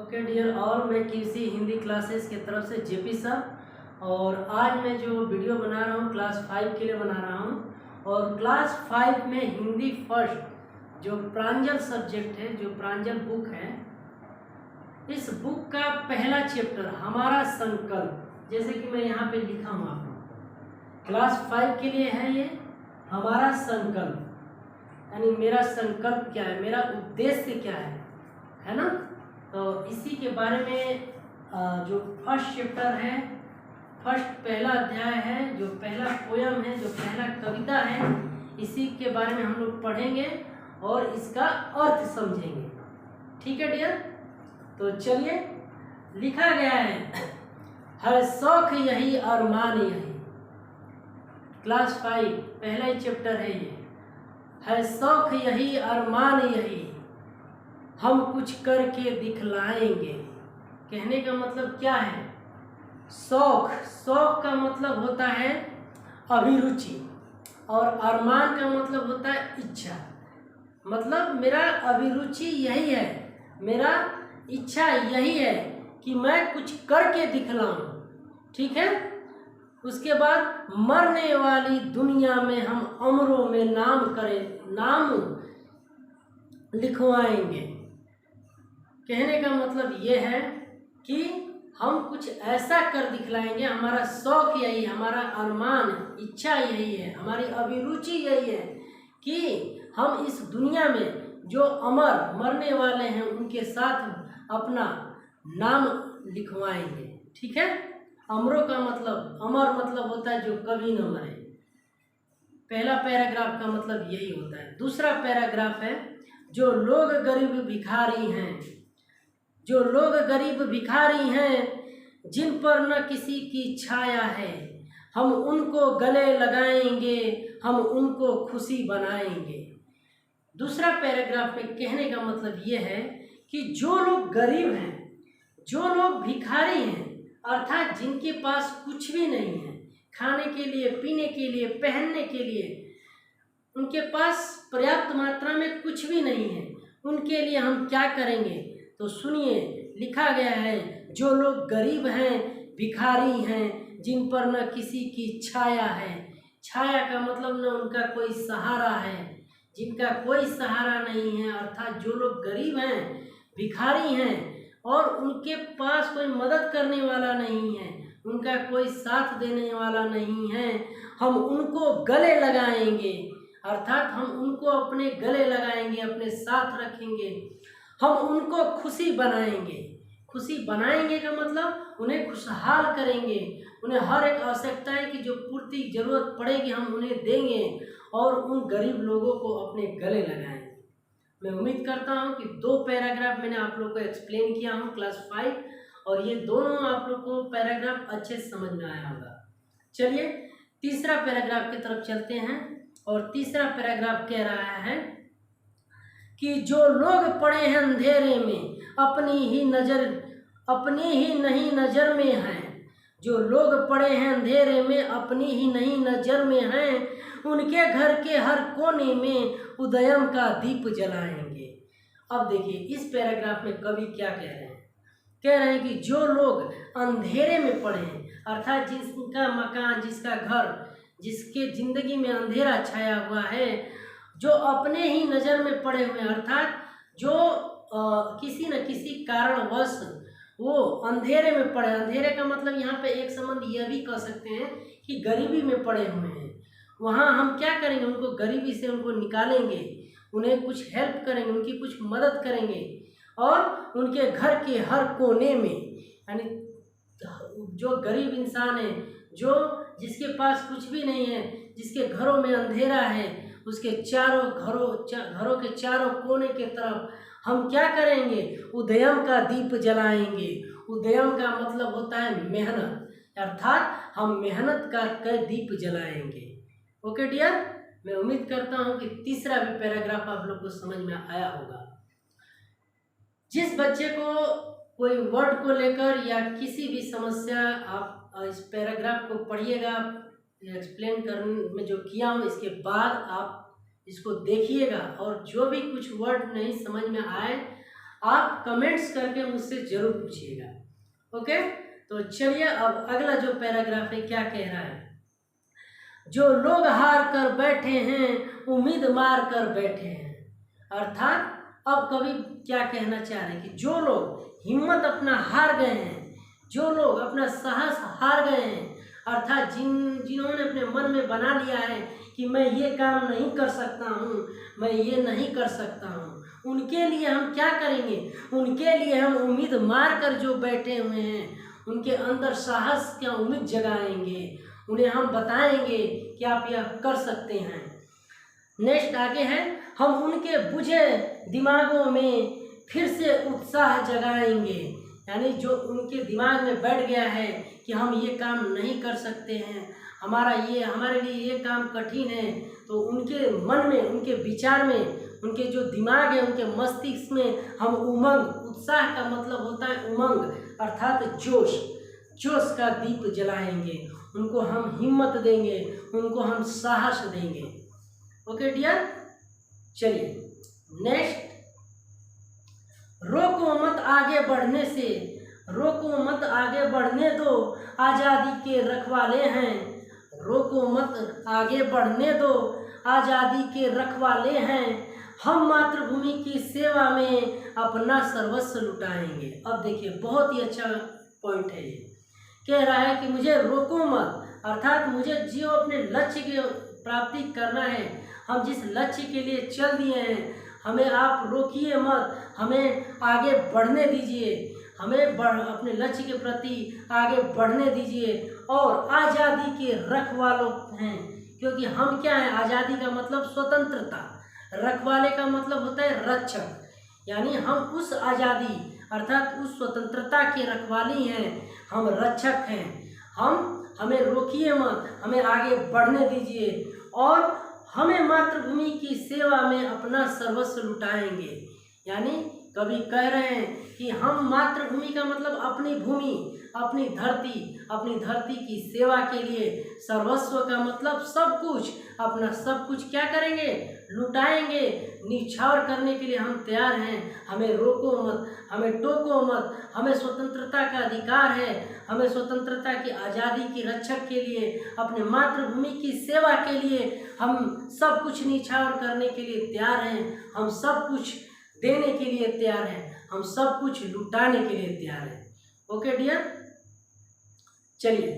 Okay dear all, मैं QC Hindi classes की तरफ से जेपी सर। और आज मैं जो वीडियो बना रहा हूँ क्लास 5 के लिए बना रहा हूँ। और क्लास 5 में हिंदी फर्स्ट जो प्रांजल सब्जेक्ट है, जो प्रांजल बुक है, इस बुक का पहला चैप्टर हमारा संकल्प, जैसे कि मैं यहाँ पे लिखा हूँ आप लोग, क्लास 5 के लिए है ये हमारा संकल्प, यानी मेरा संकल्प क्या है, मेरा उद्देश्य क्या है ना। तो इसी के बारे में जो फर्स्ट चैप्टर है, फर्स्ट पहला अध्याय है, जो पहला पोयम है, जो पहला कविता है, इसी के बारे में हम लोग पढ़ेंगे और इसका अर्थ समझेंगे। ठीक है डियर, तो चलिए। लिखा गया है, हर शौक यही अरमान यही। क्लास 5 पहला ही चैप्टर है ये। हर शौक यही अरमान यही, हम कुछ करके दिखलाएंगे। कहने का मतलब क्या है? शौक, शौक का मतलब होता है अभिरुचि, और अरमान का मतलब होता है इच्छा। मतलब मेरा अभिरुचि यही है, मेरा इच्छा यही है कि मैं कुछ करके दिखलाऊं। ठीक है। उसके बाद मरने वाली दुनिया में हम अमरों में नाम लिखवाएंगे। कहने का मतलब ये है कि हम कुछ ऐसा कर दिखलाएंगे। हमारा शौक यही, हमारा अरमान, इच्छा यही है, हमारी अभिरुचि यही है कि हम इस दुनिया में जो अमर मरने वाले हैं उनके साथ अपना नाम लिखवाएंगे। ठीक है। अमरों का मतलब, अमर मतलब होता है जो कभी न मरे। पहला पैराग्राफ का मतलब यही होता है। दूसरा पैराग्राफ है, जो लोग गरीब भिखारी हैं, जो लोग गरीब भिखारी हैं, जिन पर न किसी की छाया है, हम उनको गले लगाएंगे, हम उनको खुशी बनाएंगे। दूसरा पैराग्राफ में कहने का मतलब ये है कि जो लोग गरीब हैं, जो लोग भिखारी हैं, अर्थात जिनके पास कुछ भी नहीं है, खाने के लिए, पीने के लिए, पहनने के लिए उनके पास पर्याप्त मात्रा में कुछ भी नहीं है, उनके लिए हम क्या करेंगे? तो सुनिए, लिखा गया है, जो लोग गरीब हैं, भिखारी हैं, जिन पर न किसी की छाया है। छाया का मतलब न उनका कोई सहारा है, जिनका कोई सहारा नहीं है, अर्थात जो लोग गरीब हैं, भिखारी हैं और उनके पास कोई मदद करने वाला नहीं है, उनका कोई साथ देने वाला नहीं है, हम उनको गले लगाएंगे। अर्थात हम उनको अपने गले लगाएंगे, अपने साथ रखेंगे, हम उनको खुशी बनाएंगे। खुशी बनाएंगे का मतलब उन्हें खुशहाल करेंगे, उन्हें हर एक आवश्यकताएं की जो पूर्ति जरूरत पड़ेगी हम उन्हें देंगे और उन गरीब लोगों को अपने गले लगाएंगे। मैं उम्मीद करता हूं कि 2 पैराग्राफ मैंने आप लोग को एक्सप्लेन किया हूं क्लास 5, और ये दोनों आप लोग को पैराग्राफ अच्छे से समझ में आया होगा। चलिए तीसरा पैराग्राफ की तरफ चलते हैं। और तीसरा पैराग्राफ कह रहा है कि जो लोग पड़े हैं अंधेरे में, अपनी ही नहीं नज़र में हैं, जो लोग पड़े हैं अंधेरे में, अपनी ही नहीं नज़र में हैं, उनके घर के हर कोने में उदयम का दीप जलाएंगे। अब देखिए इस पैराग्राफ में कवि क्या कह रहे हैं? कह रहे हैं कि जो लोग अंधेरे में पड़े हैं, अर्थात जिसका मकान, जिसका घर, जिसके जिंदगी में अंधेरा छाया हुआ है, जो अपने ही नज़र में पड़े हुए हैं, अर्थात जो किसी न किसी कारणवश वो अंधेरे में पड़े। अंधेरे का मतलब यहाँ पे एक संबंध यह भी कह सकते हैं कि गरीबी में पड़े हुए हैं। वहाँ हम क्या करेंगे? उनको गरीबी से उनको निकालेंगे, उन्हें कुछ हेल्प करेंगे, उनकी कुछ मदद करेंगे, और उनके घर के हर कोने में, यानी जो गरीब इंसान है, जो जिसके पास कुछ भी नहीं है, जिसके घरों में अंधेरा है, उसके घरों के चारों कोने के तरफ हम क्या करेंगे? उदयम का दीप जलाएंगे। उदयम का मतलब होता है मेहनत, अर्थात हम मेहनत कर दीप जलाएंगे। ओके डियर, मैं उम्मीद करता हूँ कि तीसरा भी पैराग्राफ आप लोग को समझ में आया होगा। जिस बच्चे को कोई वर्ड को लेकर या किसी भी समस्या, आप इस पैराग्राफ को पढ़िएगा, एक्सप्लेन करने में जो किया हूँ, इसके बाद आप इसको देखिएगा, और जो भी कुछ वर्ड नहीं समझ में आए आप कमेंट्स करके मुझसे ज़रूर पूछिएगा। ओके, तो चलिए अब अगला जो पैराग्राफ है क्या कह रहा है। जो लोग हार कर बैठे हैं उम्मीद मार कर बैठे हैं। अर्थात अब कवि क्या कहना चाह रहे हैं कि जो लोग हिम्मत अपना हार गए हैं, जो लोग अपना साहस हार गए हैं, अर्थात जिन्होंने अपने मन में बना लिया है कि मैं ये काम नहीं कर सकता हूँ, मैं ये नहीं कर सकता हूँ, उनके लिए हम क्या करेंगे, उनके लिए हम उम्मीद मार कर जो बैठे हुए हैं उनके अंदर साहस क्या उम्मीद जगाएंगे, उन्हें हम बताएंगे कि आप यह कर सकते हैं। नेक्स्ट आगे है, हम उनके बुझे दिमागों में फिर से उत्साह जगाएंगे। यानी जो उनके दिमाग में बैठ गया है कि हम ये काम नहीं कर सकते हैं, हमारे लिए ये काम कठिन है, तो उनके मन में, उनके विचार में, उनके जो दिमाग है, उनके मस्तिष्क में हम उमंग, उत्साह का मतलब होता है उमंग अर्थात जोश का दीप जलाएंगे, उनको हम हिम्मत देंगे, उनको हम साहस देंगे। ओके डियर, चलिए नेक्स्ट, रोको मत आगे बढ़ने से, रोको मत आगे बढ़ने दो, आज़ादी के रखवाले हैं। रोको मत आगे बढ़ने दो, आज़ादी के रखवाले हैं, हम मातृभूमि की सेवा में अपना सर्वस्व लुटाएंगे। अब देखिए बहुत ही अच्छा पॉइंट है ये, कह रहा है कि मुझे रोको मत, अर्थात मुझे जो अपने लक्ष्य की प्राप्ति करना है, हम जिस लक्ष्य के लिए चल दिए हैं, हमें आप रोकिए मत, हमें आगे बढ़ने दीजिए, हमें अपने लक्ष्य के प्रति आगे बढ़ने दीजिए। और आज़ादी के रखवालों हैं, क्योंकि हम क्या हैं, आज़ादी का मतलब स्वतंत्रता, रखवाले का मतलब होता है रक्षक, यानी हम उस आज़ादी अर्थात उस स्वतंत्रता के रखवाली हैं, हम रक्षक हैं। हमें रोकिए मत, हमें आगे बढ़ने दीजिए और हमें मातृभूमि की सेवा में अपना सर्वस्व लुटाएंगे। यानी कवि कह रहे हैं कि हम मातृभूमि का मतलब अपनी भूमि, अपनी धरती की सेवा के लिए सर्वस्व का मतलब सब कुछ, अपना सब कुछ क्या करेंगे, लुटाएंगे, निछावर करने के लिए हम तैयार हैं। हमें रोको मत, हमें टोको मत, हमें स्वतंत्रता का अधिकार है, हमें स्वतंत्रता की आज़ादी की रक्षक के लिए, अपने मातृभूमि की सेवा के लिए हम सब कुछ निछावर करने के लिए तैयार हैं, हम सब कुछ देने के लिए तैयार हैं, हम सब कुछ लुटाने के लिए तैयार हैं। ओके डियर, चलिए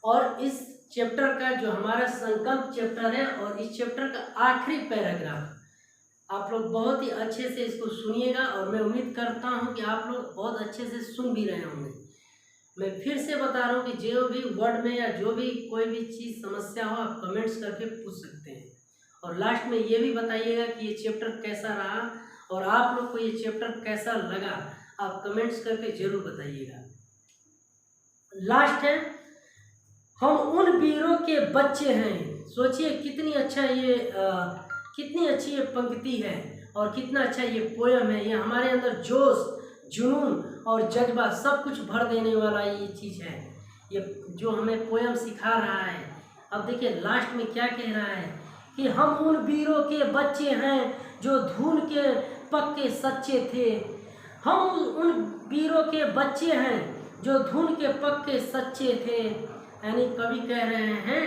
और इस चैप्टर का जो हमारा संकल्प चैप्टर है और इस चैप्टर का आखिरी पैराग्राफ आप लोग बहुत ही अच्छे से इसको सुनिएगा और मैं उम्मीद करता हूँ कि आप लोग बहुत अच्छे से सुन भी रहे होंगे। मैं फिर से बता रहा हूँ कि जो भी वर्ड में या जो भी कोई भी चीज़ समस्या हो आप कमेंट्स करके पूछ सकते हैं और लास्ट में ये भी बताइएगा कि ये चैप्टर कैसा रहा और आप लोग को ये चैप्टर कैसा लगा, आप कमेंट्स करके ज़रूर बताइएगा। लास्ट है, हम उन वीरों के बच्चे हैं। सोचिए कितनी अच्छी ये पंक्ति है और कितना अच्छा ये पोयम है। ये हमारे अंदर जोश, जुनून और जज्बा सब कुछ भर देने वाला ये चीज़ है, ये जो हमें पोयम सिखा रहा है। अब देखिए लास्ट में क्या कह रहा है कि हम उन वीरों के बच्चे हैं जो धूल के पक्के सच्चे थे। हम उन वीरों के बच्चे हैं जो धूल के पक्के सच्चे थे। यानी कवि कह रहे हैं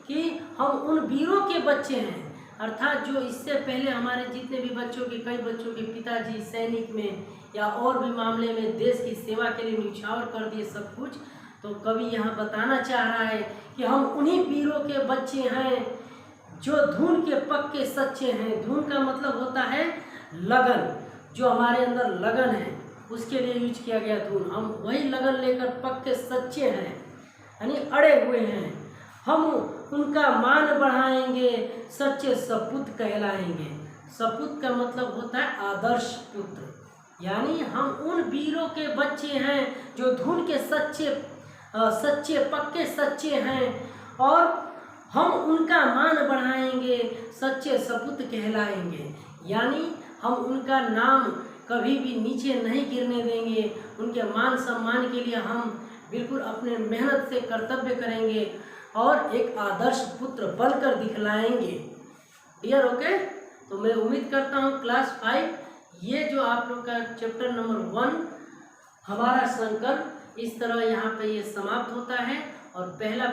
कि हम उन वीरों के बच्चे हैं, अर्थात जो इससे पहले हमारे जितने भी बच्चों के, कई बच्चों के पिताजी सैनिक में या और भी मामले में देश की सेवा के लिए न्यौछावर कर दिए सब कुछ। तो कवि यहाँ बताना चाह रहा है कि हम उन्हीं वीरों के बच्चे हैं जो धूल के पक्के सच्चे हैं। धूल का मतलब होता है लगन, जो हमारे अंदर लगन है उसके लिए यूज किया गया धूल। हम वही लगन लेकर पक्के सच्चे हैं, यानी अड़े हुए हैं। हम उनका मान बढ़ाएंगे, सच्चे सपूत कहलाएंगे। सपूत का मतलब होता है आदर्श पुत्र, यानी हम उन वीरों के बच्चे हैं जो धूल के सच्चे पक्के सच्चे हैं और हम उनका मान बढ़ाएंगे, सच्चे सपूत कहलाएंगे। यानी हम उनका नाम कभी भी नीचे नहीं गिरने देंगे, उनके मान सम्मान के लिए हम बिल्कुल अपने मेहनत से कर्तव्य करेंगे और एक आदर्श पुत्र बनकर दिखलाएंगे। डियर ओके, तो मैं उम्मीद करता हूँ क्लास 5 ये जो आप लोग का चैप्टर नंबर 1 हमारा संकल्प इस तरह यहाँ पे ये समाप्त होता है। और पहला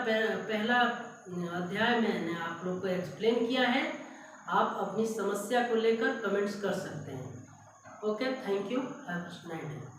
अध्याय मैंने आप लोग को एक्सप्लेन किया है। आप अपनी समस्या को लेकर कमेंट्स कर सकते हैं। Okay, thank you, have a nice day.